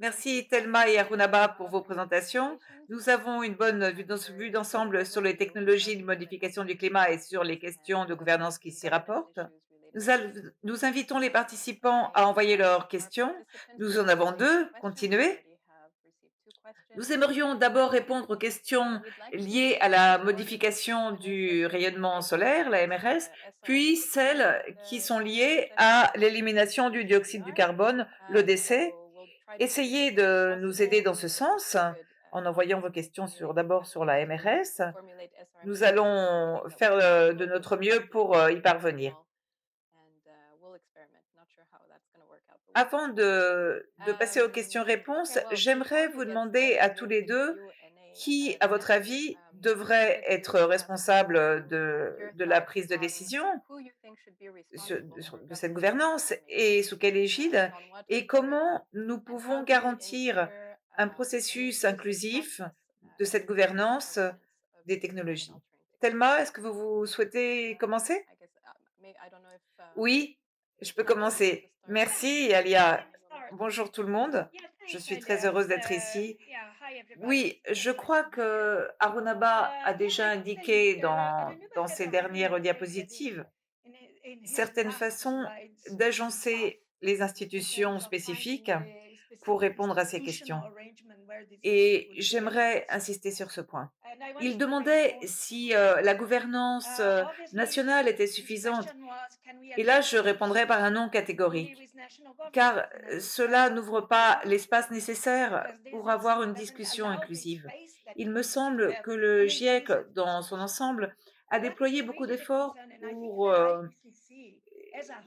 Merci Thelma et Arunaba pour vos présentations. Nous avons une bonne vue d'ensemble sur les technologies de modification du climat et sur les questions de gouvernance qui s'y rapportent. Nous invitons les participants à envoyer leurs questions. Nous en avons deux. Continuez. Nous aimerions d'abord répondre aux questions liées à la modification du rayonnement solaire, la MRS, puis celles qui sont liées à l'élimination du dioxyde du carbone, le décès. Essayez de nous aider dans ce sens en envoyant vos questions d'abord sur la MRS. Nous allons faire de notre mieux pour y parvenir. Avant de passer aux questions-réponses, j'aimerais vous demander à tous les deux qui, à votre avis, devrait être responsable de la prise de décision de cette gouvernance et sous quelle égide et comment nous pouvons garantir un processus inclusif de cette gouvernance des technologies. Thelma, est-ce que vous souhaitez commencer? Oui, je peux commencer. Merci, Alia. Bonjour tout le monde. Je suis très heureuse d'être ici. Oui, je crois que Arunaba a déjà indiqué dans ses dernières diapositives certaines façons d'agencer les institutions spécifiques pour répondre à ces questions. Et j'aimerais insister sur ce point. Il demandait si la gouvernance nationale était suffisante. Et là, je répondrai par un non catégorique, car cela n'ouvre pas l'espace nécessaire pour avoir une discussion inclusive. Il me semble que le GIEC, dans son ensemble, a déployé beaucoup d'efforts pour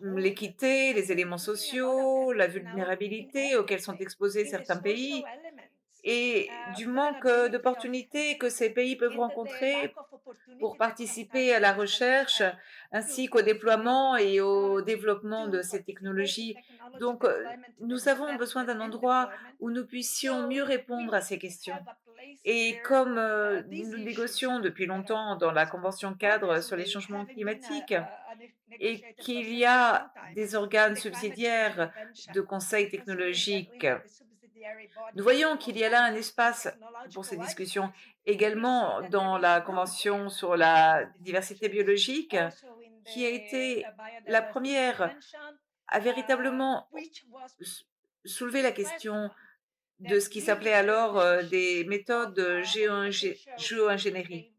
l'équité, les éléments sociaux, la vulnérabilité auxquels sont exposés certains pays et du manque d'opportunités que ces pays peuvent rencontrer pour participer à la recherche ainsi qu'au déploiement et au développement de ces technologies. Donc, nous avons besoin d'un endroit où nous puissions mieux répondre à ces questions. Et comme nous négocions depuis longtemps dans la Convention cadre sur les changements climatiques, et qu'il y a des organes subsidiaires de conseil technologique. Nous voyons qu'il y a là un espace pour ces discussions. Également dans la Convention sur la diversité biologique, qui a été la première à véritablement soulever la question de ce qui s'appelait alors des méthodes de géo-ingénierie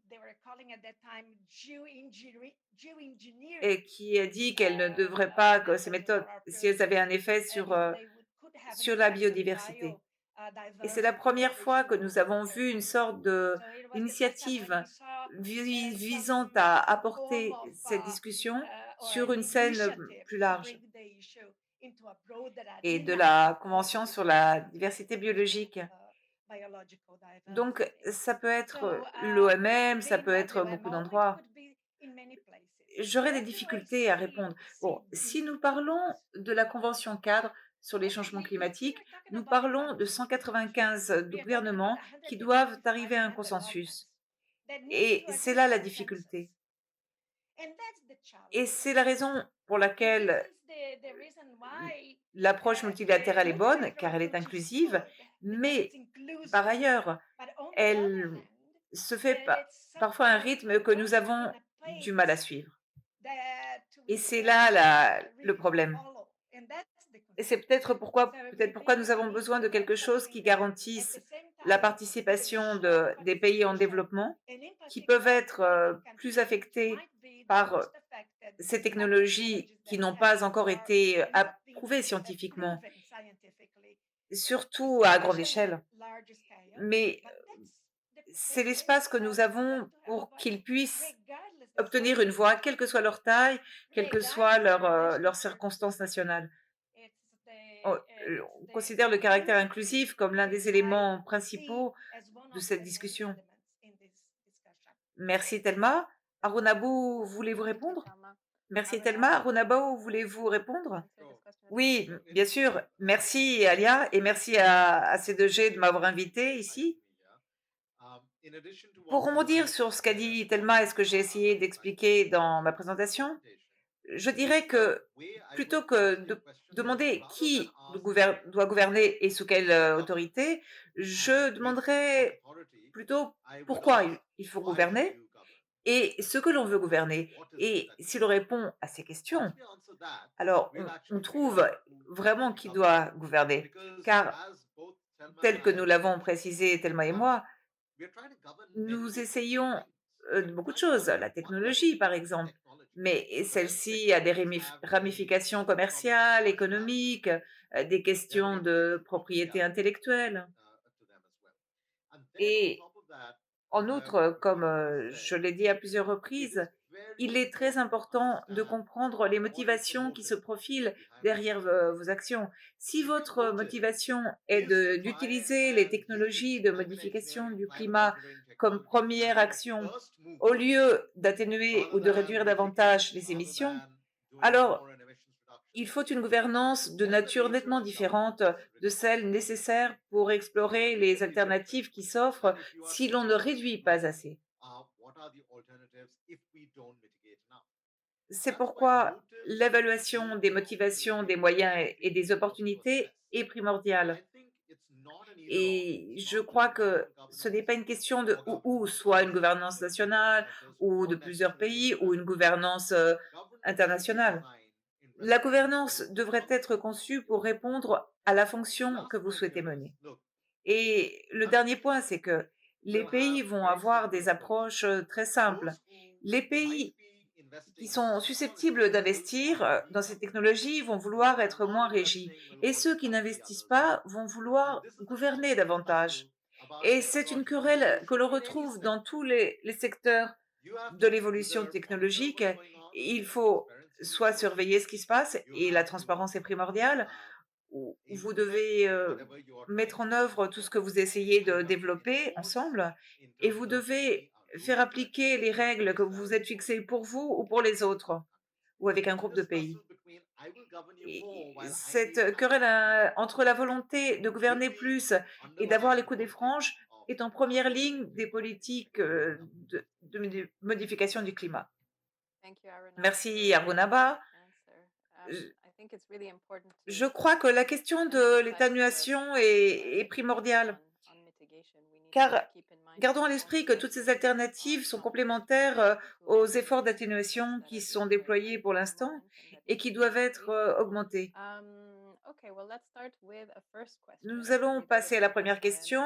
et qui a dit qu'elles ne devraient pas, que ces méthodes, si elles avaient un effet sur la biodiversité. Et c'est la première fois que nous avons vu une sorte d'initiative visant à apporter cette discussion sur une scène plus large et de la Convention sur la diversité biologique. Donc, ça peut être l'OMM, ça peut être beaucoup d'endroits. J'aurais des difficultés à répondre. Bon, si nous parlons de la Convention cadre sur les changements climatiques, nous parlons de 195 gouvernements qui doivent arriver à un consensus. Et c'est là la difficulté. Et c'est la raison pour laquelle l'approche multilatérale est bonne, car elle est inclusive, mais par ailleurs, elle se fait parfois à un rythme que nous avons du mal à suivre. Et c'est là le problème. Et c'est peut-être pourquoi nous avons besoin de quelque chose qui garantisse la participation des pays en développement, qui peuvent être plus affectés par ces technologies qui n'ont pas encore été approuvées scientifiquement, surtout à grande échelle. Mais c'est l'espace que nous avons pour qu'ils puissent obtenir une voix, quelle que soit leur taille, quelles que soient leurs circonstances nationales. On considère le caractère inclusif comme l'un des éléments principaux de cette discussion. Merci Thelma. Arunabou, voulez-vous répondre? Merci Thelma. Arunabou, voulez-vous répondre? Oui, bien sûr. Merci Alia et merci à C2G de m'avoir invité ici. Pour rebondir sur ce qu'a dit Thelma et ce que j'ai essayé d'expliquer dans ma présentation, Je dirais que plutôt que de demander qui doit gouverner et sous quelle, autorité, je demanderais plutôt pourquoi il faut gouverner et ce que l'on veut gouverner. Et si l'on répond à ces questions, alors on trouve vraiment qui doit gouverner. Car tel que nous l'avons précisé, Thelma et moi, nous essayons, de beaucoup de choses, la technologie par exemple, mais celle-ci a des ramifications commerciales, économiques, des questions de propriété intellectuelle et en outre, comme, je l'ai dit à plusieurs reprises, il est très important de comprendre les motivations qui se profilent derrière vos actions. Si votre motivation est d'utiliser les technologies de modification du climat comme première action, au lieu d'atténuer ou de réduire davantage les émissions, alors il faut une gouvernance de nature nettement différente de celle nécessaire pour explorer les alternatives qui s'offrent si l'on ne réduit pas assez. C'est pourquoi l'évaluation des motivations, des moyens et des opportunités est primordiale. Et je crois que ce n'est pas une question de ou, soit une gouvernance nationale ou de plusieurs pays ou une gouvernance internationale. La gouvernance devrait être conçue pour répondre à la fonction que vous souhaitez mener. Et le dernier point, c'est que les pays vont avoir des approches très simples. Les pays qui sont susceptibles d'investir dans ces technologies vont vouloir être moins régis. Et ceux qui n'investissent pas vont vouloir gouverner davantage. Et c'est une querelle que l'on retrouve dans tous les secteurs de l'évolution technologique. Il faut soit surveiller ce qui se passe, et la transparence est primordiale, ou vous devez mettre en œuvre tout ce que vous essayez de développer ensemble, et vous devez faire appliquer les règles que vous vous êtes fixées pour vous ou pour les autres, ou avec un groupe de pays. Et cette querelle entre la volonté de gouverner plus et d'avoir les coups des franges est en première ligne des politiques de modification du climat. Merci Arunaba. Je crois que la question de l'atténuation est primordiale, car gardons à l'esprit que toutes ces alternatives sont complémentaires aux efforts d'atténuation qui sont déployés pour l'instant et qui doivent être augmentés. Nous allons passer à la première question.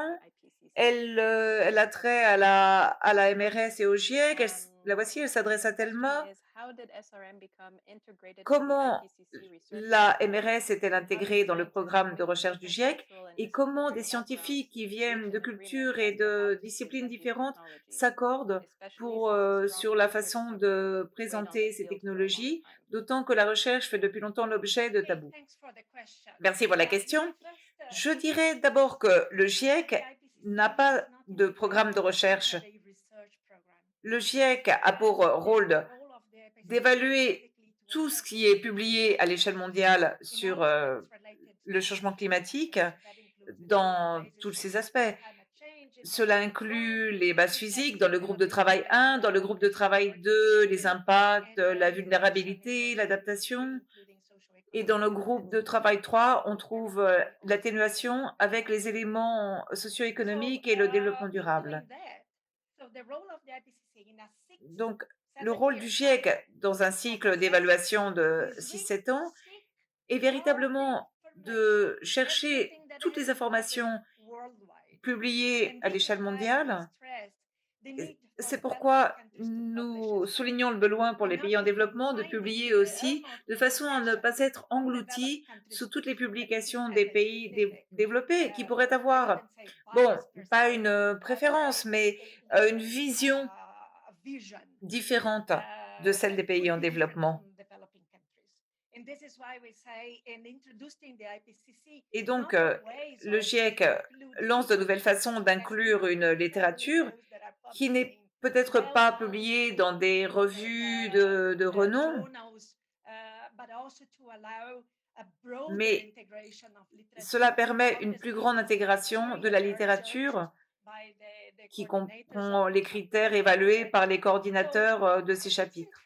Elle a trait à la MRS et au GIEC. La voici, elle s'adresse à Thelma. Comment la MRS est-elle intégrée dans le programme de recherche du GIEC et comment des scientifiques qui viennent de cultures et de disciplines différentes s'accordent sur la façon de présenter ces technologies, d'autant que la recherche fait depuis longtemps l'objet de tabous. Merci pour la question. Je dirais d'abord que le GIEC n'a pas de programme de recherche. Le GIEC a pour rôle d'évaluer tout ce qui est publié à l'échelle mondiale sur le changement climatique dans tous ses aspects. Cela inclut les bases physiques dans le groupe de travail 1, dans le groupe de travail 2, les impacts, la vulnérabilité, l'adaptation. Et dans le groupe de travail 3, on trouve l'atténuation avec les éléments socio-économiques et le développement durable. Donc, le rôle du GIEC dans un cycle d'évaluation de 6-7 ans est véritablement de chercher toutes les informations publiées à l'échelle mondiale. C'est pourquoi nous soulignons le besoin pour les pays en développement de publier aussi de façon à ne pas être engloutis sous toutes les publications des pays développés qui pourraient avoir, bon, pas une préférence, mais une vision différente de celle des pays en développement. Et donc, le GIEC lance de nouvelles façons d'inclure une littérature qui n'est peut-être pas publiée dans des revues de renom, mais cela permet une plus grande intégration de la littérature qui comprend les critères évalués par les coordinateurs de ces chapitres.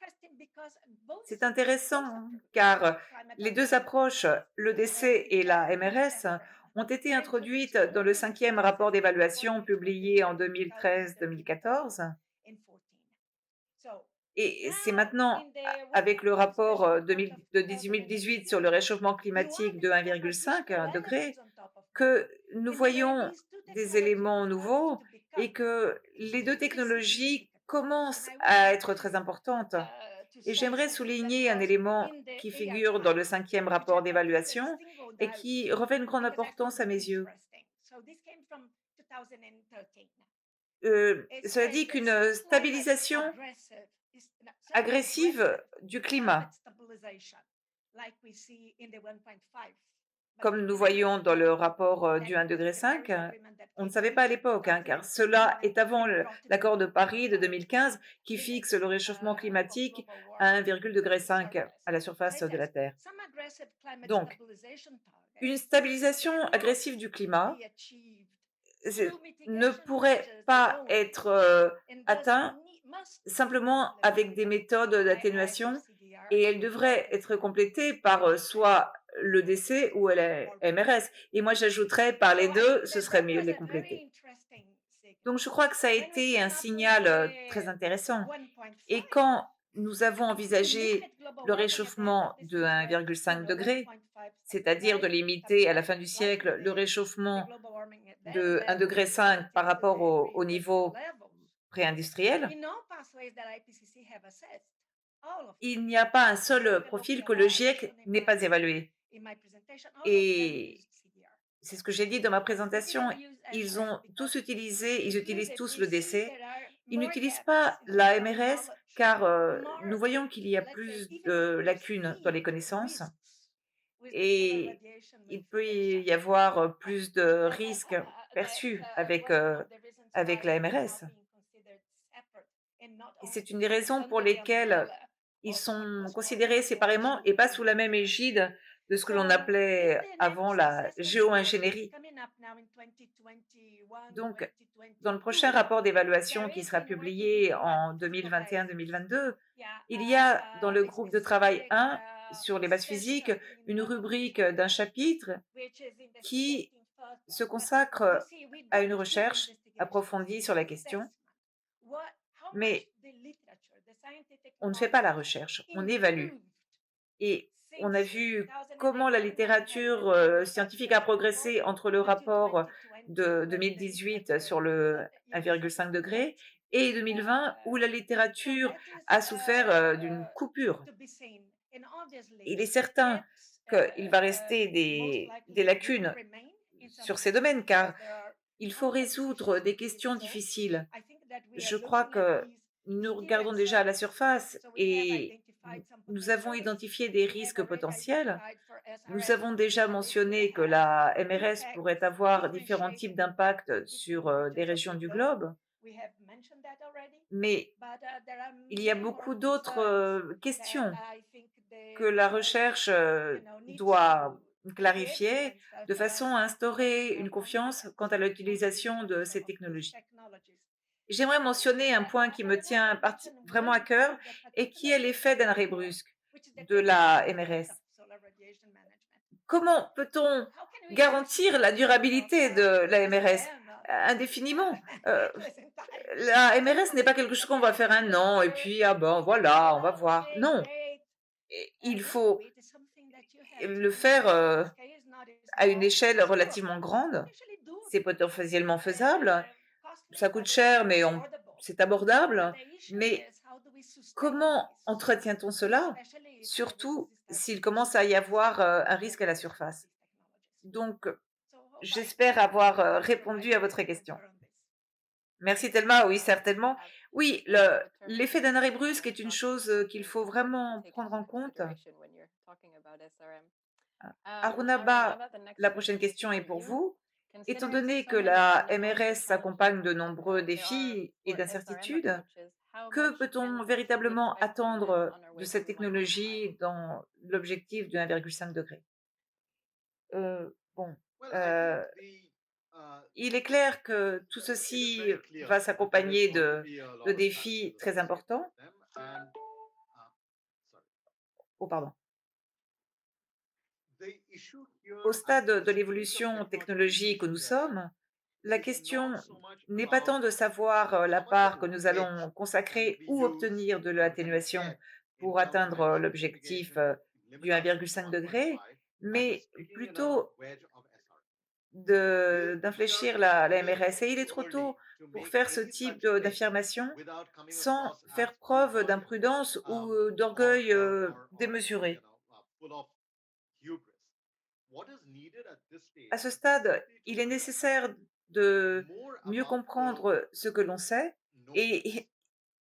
C'est intéressant car les 2 approches, l'EDC et la MRS, ont été introduites dans le 5e rapport d'évaluation publié en 2013-2014 et c'est maintenant avec le rapport, 2018 sur le réchauffement climatique de 1,5 degré que nous voyons des éléments nouveaux et que les 2 technologies commencent à être très importantes. Et j'aimerais souligner un élément qui figure dans le 5e rapport d'évaluation et qui revêt une grande importance à mes yeux. Cela dit qu'une stabilisation agressive du climat, comme nous voyons dans le rapport du 1,5 degré, on ne savait pas à l'époque, hein, car cela est avant l'accord de Paris de 2015 qui fixe le réchauffement climatique à 1,5 degré à la surface de la Terre. Donc, une stabilisation agressive du climat ne pourrait pas être atteint simplement avec des méthodes d'atténuation et elle devrait être complétée par soit l'EDC ou la MRS. Et moi, j'ajouterais par les deux, ce serait mieux de les compléter. Donc, je crois que ça a été un signal très intéressant. Et quand nous avons envisagé le réchauffement de 1,5 degré, c'est-à-dire de limiter à la fin du siècle le réchauffement de 1,5 degré par rapport au niveau pré-industriel, il n'y a pas un seul profil que le GIEC n'ait pas évalué. Et c'est ce que j'ai dit dans ma présentation. Ils utilisent tous le DC. Ils n'utilisent pas la MRS car nous voyons qu'il y a plus de lacunes dans les connaissances et il peut y avoir plus de risques perçus avec la MRS. Et c'est une des raisons pour lesquelles ils sont considérés séparément et pas sous la même égide de ce que l'on appelait avant la géo-ingénierie. Donc, dans le prochain rapport d'évaluation qui sera publié en 2021-2022, il y a dans le groupe de travail 1 sur les bases physiques une rubrique d'un chapitre qui se consacre à une recherche approfondie sur la question, mais on ne fait pas la recherche, on évalue. Et on a vu comment la littérature scientifique a progressé entre le rapport de 2018 sur le 1,5 degré et 2020 où la littérature a souffert d'une coupure. Il est certain qu'il va rester des lacunes sur ces domaines car il faut résoudre des questions difficiles. Je crois que nous regardons déjà à la surface et nous avons identifié des risques potentiels. Nous avons déjà mentionné que la MRS pourrait avoir différents types d'impacts sur des régions du globe, mais il y a beaucoup d'autres questions que la recherche doit clarifier de façon à instaurer une confiance quant à l'utilisation de ces technologies. J'aimerais mentionner un point qui me tient vraiment à cœur et qui est l'effet d'un arrêt brusque de la MRS. Comment peut-on garantir la durabilité de la MRS indéfiniment? La MRS n'est pas quelque chose qu'on va faire un an et puis ah bon voilà, on va voir. Non, il faut le faire à une échelle relativement grande. C'est potentiellement faisable. Ça coûte cher, mais c'est abordable. Mais comment entretient-on cela? Surtout s'il commence à y avoir un risque à la surface. Donc, j'espère avoir répondu à votre question. Merci Thelma, oui, certainement. Oui, l'effet d'un arrêt brusque est une chose qu'il faut vraiment prendre en compte. Arunaba, la prochaine question est pour vous. Étant donné que la MRS s'accompagne de nombreux défis et d'incertitudes, que peut-on véritablement attendre de cette technologie dans l'objectif de 1,5 degré? Bon, euh, il est clair que tout ceci va s'accompagner de défis très importants. oh pardon, The issue au here at stade de this stage of l'évolution technologique où nous technologization sommes, la is not question so much n'est pas tant about de savoir, la how much part of que nous edge allons can consacrer we ou use obtenir de or can we l'atténuation get in pour terms of atteindre, emission l'objectif, mitigation to du limit ourselves to 1,5 degré, 1.5, that is mais taking in a plutôt wedge of SR. de We are d'infléchir la way MRS et il est too trop tôt early to pour make faire ce any type such de claim d'affirmation without coming sans across as faire too preuve buoyant d'imprudence ou, or, d'orgueil, or, or, or démesuré. full of hubris. What is needed at this À stage ce is stade, simply to il est understand nécessaire de more mieux about the comprendre ce que l'on sait knowns et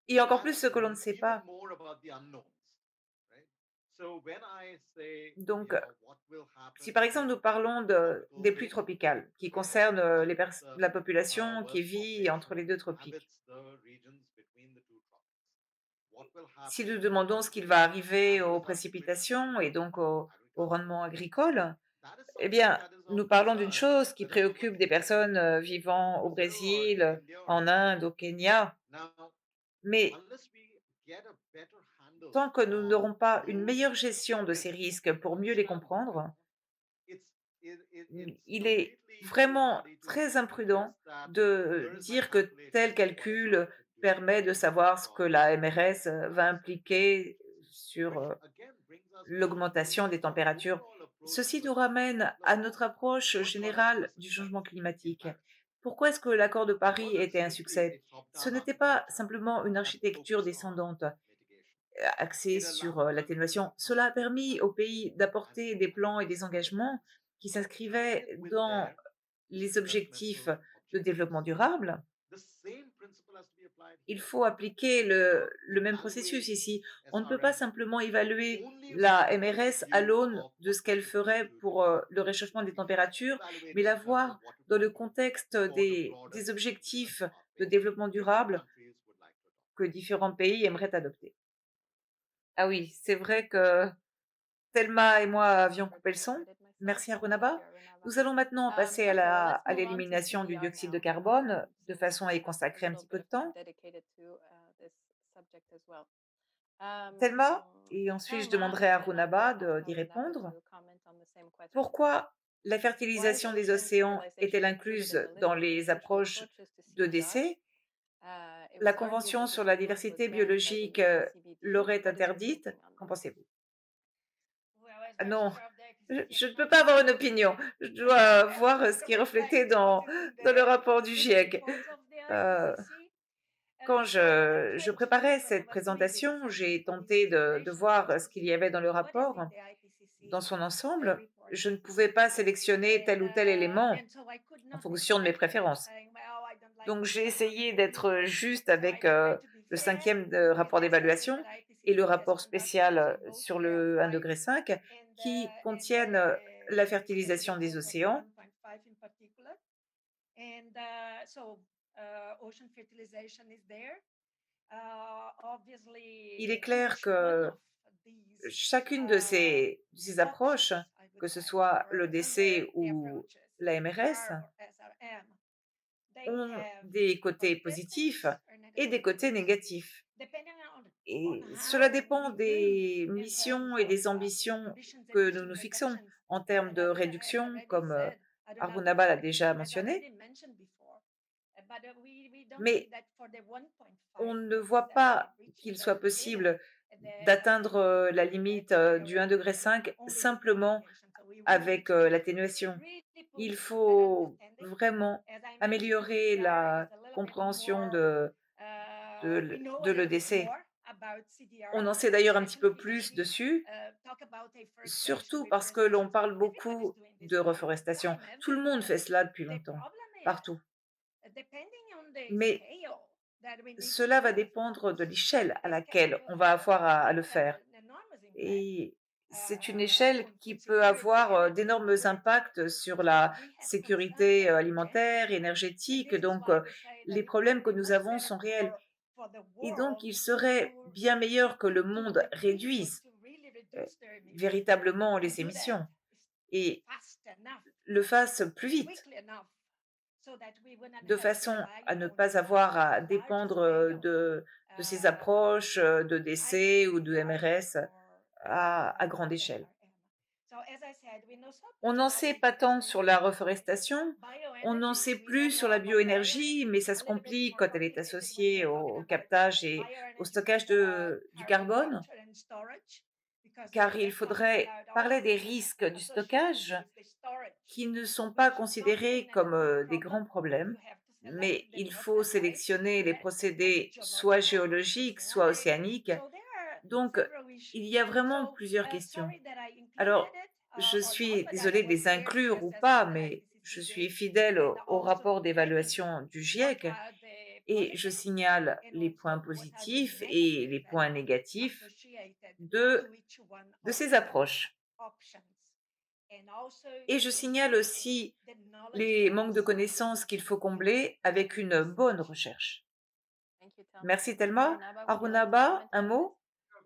et encore plus and ce que l'on ne sait even pas. more about the unknowns, right? So when I say, Donc, what will si happen par exemple nous to parlons tropical des pluies rainfall, tropicales qui where concernent, the la population qui world's vit entre population les 2 tropiques. inhabits the regions between the two tropics, what will Si happen nous to the demandons ce qu'il va cultivation arriver as a aux result of it précipitations et to donc au agriculture? rendement agricole, That is eh something bien, that is of nous parlons d'une concern, chose qui whether someone préoccupe des lives personnes, in vivant au Brazil or Brésil, in India or en anywhere. Inde, au Kenya. Now, Mais unless we get a better handle tant que nous on n'aurons pas une those meilleure gestion de ces risks risques to pour mieux les understand them comprendre, better, it's il est completely vraiment foolhardy to très suggest imprudent that de here is my dire que calculation tel of what is calcul likely to permet de savoir ce que from la MRS, va horizon, impliquer sur, which again brings us back to l'augmentation des the températures. overall approach Ceci nous towards climate. ramène Look, à notre approche what got us to a générale du success changement in climatique. Paris? Pourquoi est-ce que l'accord de It Paris wasn't était un simply a succès? Ce top-down n'était pas architecture simplement une that architecture focused on descendante, mitigation. axée It sur, allowed countries l'atténuation. to come Cela a up with permis aux plans pays and d'apporter des plans et implement des their engagements commitments, qui coupled s'inscrivaient with dans their les objectifs environmental de objectives. développement durable. The same principle has to be applied Il here. faut appliquer We cannot le même processus evaluate ici. On ne peut pas SRM simplement évaluer only la from the MRS à view l'aune of de what ce we qu'elle should do ferait to pour, decrease le emissions. réchauffement des We have to températures, evaluate mais it la in terms of voir what dans we le do contexte for the broader des sustainability objectifs of our de base, développement which durable countries would like to adopt. que différents pays aimeraient adopter. Ah oui, c'est vrai que Thelma et moi avions coupé le son. Merci Arunaba. Nous allons maintenant passer à l'élimination du dioxyde de carbone, de façon à y consacrer un petit peu de temps. Thelma, et ensuite je demanderai à Arunaba d'y répondre. Pourquoi la fertilisation des océans est-elle incluse dans les approches de décès? La Convention sur la diversité biologique, l'aurait interdite? Qu'en pensez-vous? Ah non, je ne peux pas avoir une opinion. Je dois voir, ce qui est reflété dans le rapport du GIEC. Heu, Quand je préparais cette présentation, j'ai tenté de voir ce qu'il y avait dans le rapport, dans son ensemble. Je ne pouvais pas sélectionner tel ou tel élément en fonction de mes préférences. Donc j'ai essayé d'être juste avec, le 5e de rapport d'évaluation et le rapport spécial, sur le 1,5 degré qui contiennent, la fertilisation des océans. Il est clair que chacune de ces approches, que ce soit le l'EDC ou la MRS, ont des côtés positifs et des côtés négatifs. Et cela dépend des missions et des ambitions que nous nous fixons en termes de réduction, comme, Arunaba l'a déjà mentionné. Mais on ne voit pas qu'il soit possible d'atteindre, la limite, du 1,5 degré simplement avec, l'atténuation. Il faut vraiment améliorer la compréhension de l'EDC. On en sait d'ailleurs un petit peu plus dessus, surtout parce que l'on parle beaucoup de reforestation. Tout le monde fait cela depuis longtemps, partout. Mais cela va dépendre de l'échelle à laquelle on va avoir à le faire. Et c'est une échelle qui peut avoir, d'énormes impacts sur la sécurité, alimentaire, énergétique, donc les problèmes que nous avons sont réels et donc il serait bien meilleur que le monde réduise, heu, véritablement les émissions et le fasse plus vite, de façon à ne pas avoir à dépendre, de ces approches, de décès ou de MRS, à grande échelle. On n'en sait pas tant sur la reforestation, on n'en sait plus sur la bioénergie, mais ça se complique quand elle est associée au captage et au stockage du carbone, car il faudrait parler des risques du stockage qui ne sont pas considérés comme des grands problèmes, mais il faut sélectionner les procédés soit géologiques, soit océaniques. Donc, il y a vraiment plusieurs questions. Alors, je suis désolée de les inclure ou pas, mais je suis fidèle au rapport d'évaluation du GIEC et je signale les points positifs et les points négatifs de, de ces approches. Et je signale aussi les manques de connaissances qu'il faut combler avec une bonne recherche. Merci Thelma. Arunaba, un mot?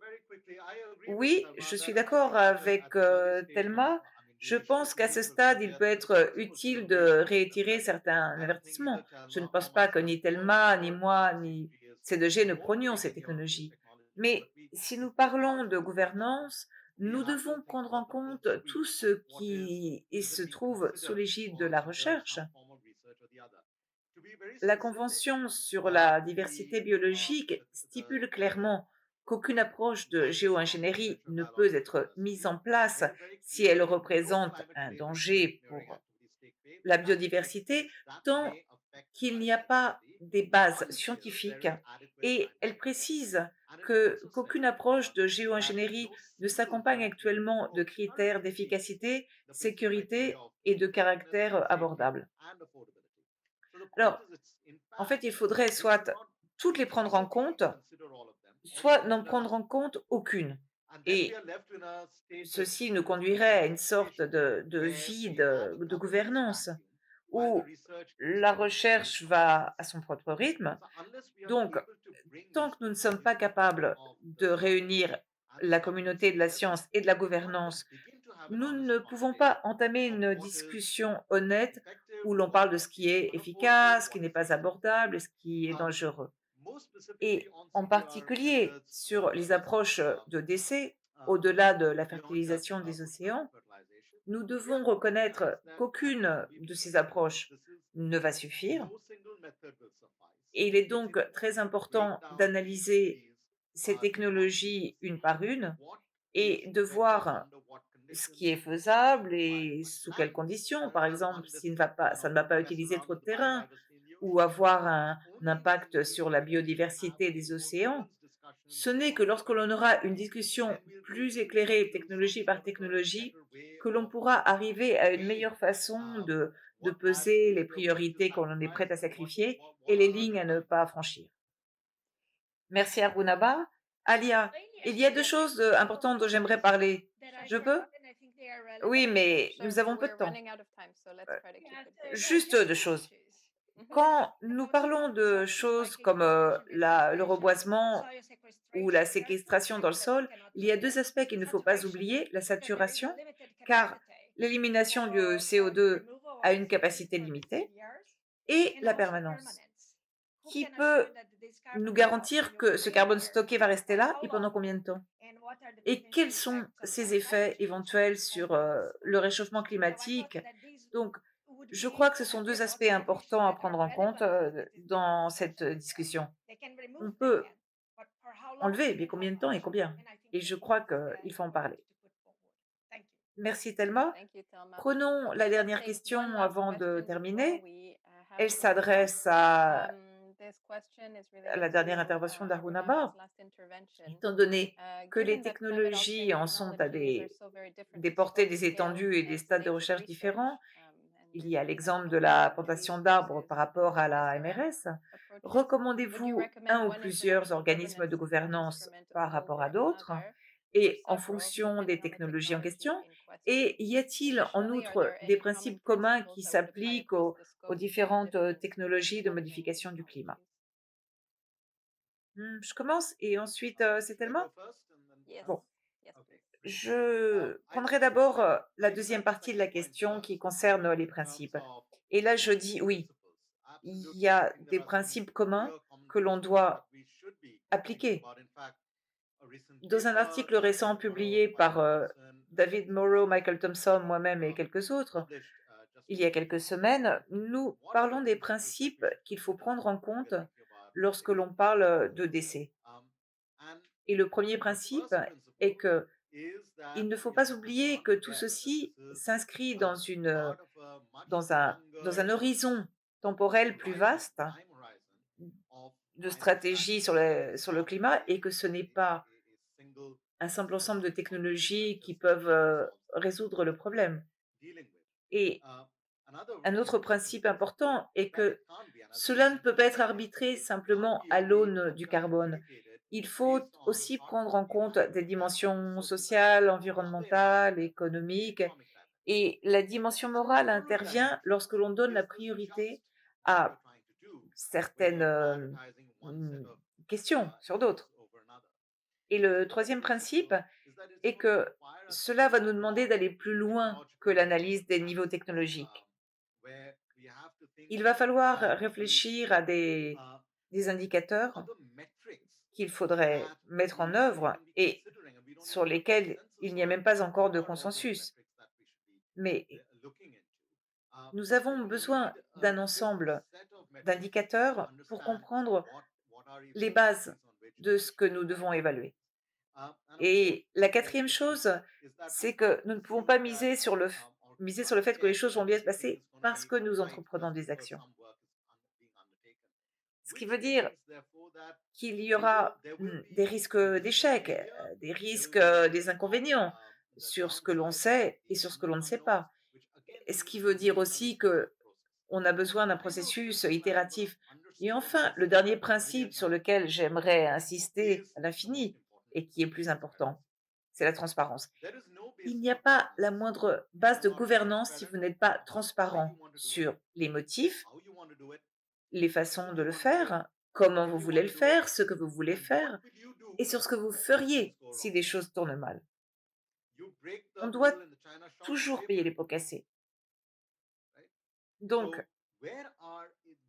Very quickly, I agree with Oui, Thelma je suis that I d'accord think avec at this early stage, Thelma. Je we pense should qu'à be ce able to stade, il peut suggest être utile useful de resources, réitérer right? certains I don't think avertissements. neither Je ne Thelma pense nor pas que myself ni would Thelma, ni support moi, ni CCS C2G ne prenions ces overtaking any of these technologies. technologies, Mais but si nous if we parlons are to de move forward, gouvernance, we nous have to devons think prendre en about the whole compte tout suite of ce what qui should se we trouve sous consider l'égide de for la either recherche. some form of research or the other. To be very La specific, Convention sur uh, la diversité the biologique stipule clairement qu'aucune approche de scientists from the géo-ingénierie Central ne peut Biological être mise University en place made it very si clear elle that no représente un climate-related danger geoengineering pour activities take la take biodiversité place that tant may affect qu'il n'y a pas biodiversity des bases until there scientifiques. is adequate Et elle scientific evidence. précise And it also qu'aucune said approche de that géo-ingénierie no ne single s'accompagne geoengineering actuellement de approach critères currently meets d'efficacité, the basic criteria sécurité of et de effectiveness, caractère safety, abordable. and affordability. So the point Alors, is, it's in en fait, fact, il faudrait we should soit not toutes les prendre en explicitly compte, consider all of them or soit n'en consider prendre none en of them. compte aucune. And then we Et are left in a state with ceci nous limited conduirait à une sorte representation de where vide we have a de governance gouvernance vacuum while the où research keeps la moving at its recherche own pace. va à son propre rythme. So unless we are Donc, able to bring tant these que nous ne two sommes pas in front capables of the de scientists réunir and the la governments communauté de la together, science et de la we can't even gouvernance, begin to have an nous honest ne pouvons pas conversation entamer of une what is discussion honnête effective, où l'on what parle de ce qui is est unaffordable, efficace, ce qui what n'est is pas risky. abordable et ce qui est Um, dangereux. More specifically Et on en CBR particulier methods sur les approches um, de décès, uh, au-delà de la beyond just fertilisation des footprint océans, fertilization, nous we have devons to recognize reconnaître that qu'aucune we de ces believe approches this is ne va suffire. no single method will suffice. Et il est It's donc très important to break important down each of d'analyser these ces technologies hypotheses. une par une What is et de effective voir under what ce qui conditions est faisable by et sous quelles conditions. Par however exemple, s'il ne va pas, ça ne va pas mess utiliser around trop with de the terrain biodiversity in the ou ocean. avoir un Only then impact will we sur la be able to have biodiversité a des more océans. nuanced discussion Ce n'est que on lorsque l'on climate aura une change, discussion then we'll be plus able to éclairée come to some technologie par sort of a technologie better way que l'on of pourra arriver à une weighing meilleure façon de what are peser les we are willing to priorités qu'on est prêt sacrifice à and sacrifier et what les are our lignes à ne requirements. pas franchir. Merci Arunaba. Alia, il y a deux choses importantes dont j'aimerais parler. Je peux? Oui, mais nous avons peu de temps. Euh, Juste deux choses. Quand nous parlons de choses comme le reboisement ou la séquestration dans le sol, il y a deux aspects qu'il ne faut pas oublier, la saturation, car l'élimination du CO2 a une capacité limitée, et la permanence. Qui peut nous garantir que ce carbone stocké va rester là et pendant combien de temps? Et quels sont ces effets éventuels sur le réchauffement climatique? Donc, je crois que ce sont deux aspects importants à prendre en compte dans cette discussion. On peut enlever, mais combien de temps et combien? Et je crois qu'il faut en parler. Merci Thelma. Prenons la dernière question avant de terminer. Elle s'adresse à la dernière intervention d'Arunaba. Étant donné que les technologies en sont à des portées, des étendues et des stades de recherche différents, il y a l'exemple de la plantation d'arbres par rapport à la MRS. Recommandez-vous un ou plusieurs organismes de gouvernance par rapport à d'autres et en fonction des technologies en question? Et y a-t-il en outre des principes communs qui s'appliquent aux différentes technologies de modification du climat? Je commence et ensuite c'est Should I Thelma? go first and then Bon, okay, great. je I prendrai would d'abord la take deuxième that partie de second la point question qui first concerne les in terms principes. of Et là, je dis oui, principles. il Absolutely, y I a think there des are some principes communs clear common que l'on principles that doit we should be thinking appliquer. about. In fact, a recent Dans un paper, article récent David Morrow, publié par, Michael Thompson, David Morrow, Michael Thompson, uh, moi-même et quelques autres, published just il y a recently. quelques semaines, nous What are the parlons des principles that principes we should qu'il faut consider prendre en when we're compte thinking about lorsque l'on ethics? parle de décès. Um, and Et le premier the principe first est principle que is il that ne faut you pas have to oublier not que tout forget that ceci this is s'inscrit a part of a much dans un longer horizon temporel plus horizon, vaste time horizon of de climate stratégie strategy. It's sur le not climat et que ce n'est pas a single un simple ensemble de technology that technologies qui just peuvent solves the problem résoudre le that we are problème. dealing with. Et Uh, Another un autre principe principle important est that que it can't be, and as I cela ne mentioned peut pas être before, arbitré it can't simplement be à only l'aune du one-time carbone. communicated Il faut based on the aussi short prendre term en compte impact des it has on the dimensions social dimension, sociales, the impact environnementales, the économiques. economic dimension. Et la dimension And the morale third intervient dimension lorsque l'on donne la is this priorité just that à you're trying to do when certaines you're prioritizing one set mm, of questions sur ethics d'autres. over another. Et And the le fourth troisième principe principle is that it's est going to que require us to cela va think nous demander beyond d'aller plus loin que technological l'analyse des niveaux maps, technologiques. where we have to think Il va falloir about the réfléchir à uh, des indicateurs other metrics qu'il faudrait that mettre we en should œuvre even be et considering, and we don't sur even have a lesquels il consensus n'y a on même pas encore what de are all those consensus. metrics that we should be Mais looking into. nous But avons we besoin need a d'un fifth ensemble set of metrics to d'indicateurs pour understand comprendre what are even les the bases boundaries on which de we ce que should nous devons allocate évaluer. and of course, Et la quatrième the fifth chose, is that we c'est can't que nous ne pouvons assume pas that or we miser sur le can't fait que les guess choses vont that bien se everything passer is going to parce be que nous right entreprenons just des because actions. some work is being undertaken, Ce qui which veut dire means therefore that qu'il y aura there will des be risques risks of d'échec, failure, des there will risques, be des risks of inconvénients the sur ce que l'on downside of sait et the sur ce que l'on ne sait unknown, pas. which again Et ce means qui veut we dire need an aussi iterative que process. on a And besoin the d'un final processus principle that I'm going to itératif. Et underscore in enfin, this le dernier earlier principe sur lequel dimension j'aimerais insister is à the most l'infini important et one, qui est plus important, transparency. c'est la transparence. There is no Il basis n'y a for pas la governance moindre if base you're de not gouvernance si transparent vous n'êtes pas about why you transparent want to do it, sur les motifs, how you want to do it, les who façons de you le want to do it, faire, comment when vous you voulez want le to do it, faire, ce que vous voulez and what faire will you do et sur ce que vous if things feriez go si wrong. les choses tournent mal. You break On the doit rule in the china shop, you toujours pay payer for les it, pots cassés. right? Donc, So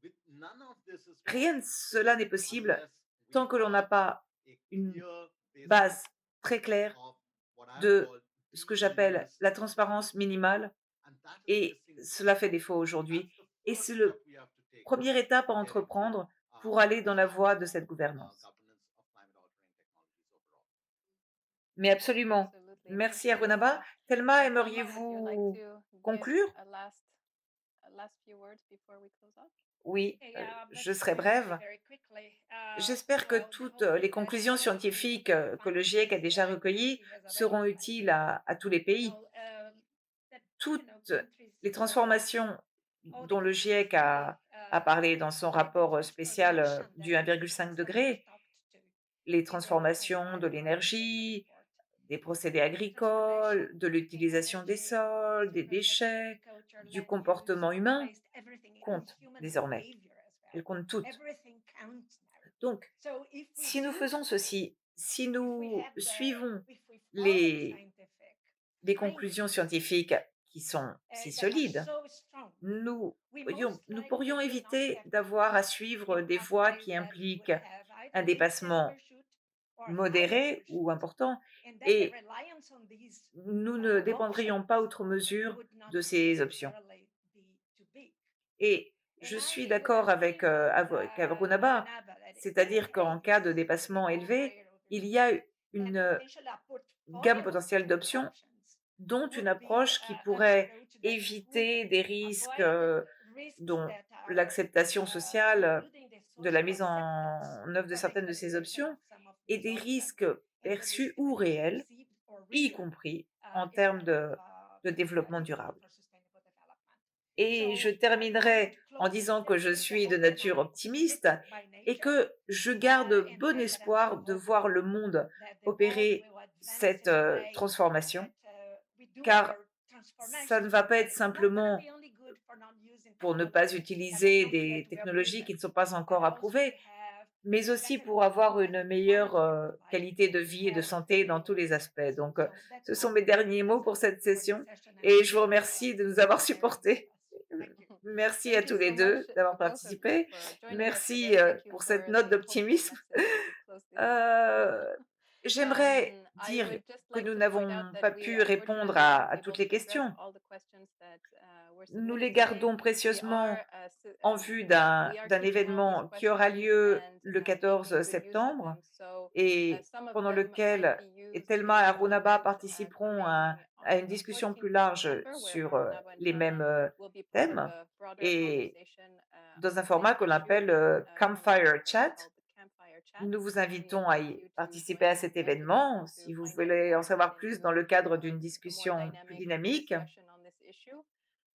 with none of this is rien de possible cela n'est possible unless tant we que l'on n'a have pas a une clear base basis très claire of what I've de called ce que three j'appelle elements la of transparence governance. minimale And that is et missing cela today. fait défaut And aujourd'hui. that's the Et first c'est step le we have to take première étape à to get into entreprendre pour aller dans la voie understanding de cette gouvernance. governance of climate altering technologies overall. Mais absolument. Absolutely. Thank Merci you very Arunaba. much. Thelma, Thelma, would you like aimeriez-vous to give conclure? a last few words before we close out? Oui, Yeah, but je serai very, brève. very quickly. J'espère que Well, the toutes whole les thing that conclusions we scientifiques que le found GIEC a is déjà recueillies effective as a very seront utiles à tous les pays. that Toutes countries les or transformations all the dont le countries GIEC today a parlé dans son that the rapport spécial transformation du that 1,5 Professor Marsh degré, talked to les is a transformations de transparent technical l'énergie, report. des procédés Transformation agricoles, de in l'utilisation des energy, sols, des different types of déchets, agriculture, du land use, comportement humain, waste, everything, and comptent human désormais. behavior as Elles well. comptent toutes. Everything counts now. Donc, So if we si nous do faisons that, ceci, si if we nous have suivons if we follow the les, scientific les conclusions findings scientifiques qui sont si that are solides, so strong, nous, we most nous likely pourrions will not éviter have to d'avoir à think suivre in des voies pathways qui that would impliquent have un either wasted dépassement overshoot or high modéré ou overshoot, important and that the et reliance on these nous ne dépendrions pas options outre mesure would not de ces options. necessarily be too big. Et And je I suis would d'accord avec, agree with Arunaba, Arunaba that c'est-à-dire qu'en cas de case with the dépassement élevé, coal-fired il y a overshoot, that une potentially a gamme portfolio potentielle of d'options, options dont une would be approche qui an pourrait approach that would éviter des risques, avoid risks dont that are l'acceptation sociale including the de la social mise acceptance en œuvre de for the certaines de ces implementation options of some of et these des options risques and the perçus risk ou that is réels, perceived or y real compris en in termes terms de développement development durable. for sustainable development. Et je So I terminerai would en close disant que here je with the suis de hope that nature I'm optimiste optimistic by et nature que je garde and bon say that I do espoir de hope voir le monde that the world opérer will advance cette in a way transformation, that we do car our ça transformation, ne va pas but être it's not going to simplement be only good for non-using pour ne pas technologies that have utiliser not yet des were technologies proven, qui ne sont pas but encore also to approuvées, have mais aussi better pour avoir une meilleure quality of life, qualité de vie et de health, santé dans tous les human aspects. beings. Donc, So that's ce sont my mes derniers mots pour message cette for this session session, and et I'm je vous very remercie glad de nous that avoir you're there with supportés. us. Thank you. Merci à Thank you tous les so much, deux d'avoir both of you, participé. for joining us Merci today. Thank you pour cette for note the hopeful d'optimisme. message to close this episode. Euh, J'aimerais I dire would just que like nous to point out n'avons that pas we pu répondre unfortunately weren't à able toutes les to address questions. all the questions that were Nous submitted les today. gardons We are précieusement en vue d'un we are d'un keeping all these événement qui aura questions lieu and le making 14 good use of septembre them. So et some of pendant them might lequel be used Thelma et in Arunaba participeront coming à on une the discussion plus 14th of large September, where sur Arunaba and les Thelma mêmes will be part of thèmes a broader et conversation dans on un the format same qu'on issue appelle coming up Campfire Chat. called the Campfire Chat. Nous vous We invitons à invite y you to participer join à us cet there if you événement. want to Si vous find out voulez en more savoir and plus dans le involve cadre d'une a more discussion plus dynamic dynamique, discussion on this issue.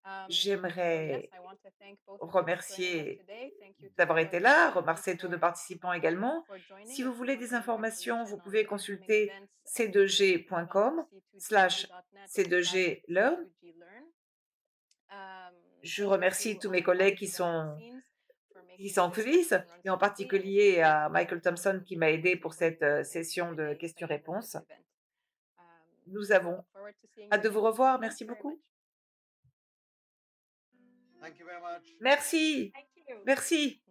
So yes, j'aimerais I want to thank both of you for joining us remercier today. Thank you to d'avoir Scott été and là, Stephanie remercier tous nos participants également. for Si joining. vous If you voulez want des more informations, vous information on pouvez upcoming consulter events, you can log on to c2g.com/c2glearn. c2glearn. Je Thank you remercie to tous all mes the colleagues collègues behind the scenes for qui making sont en this coulisses session run et en smoothly, and particulier especially à to all Michael the Thompson qui m'a aidé pour participants cette session de today that attended questions-réponses. this event. Nous We avons look forward to seeing hâte you de vous again. revoir. Thanks Merci very beaucoup. much. Thank you very much. Merci. Thank you. Merci.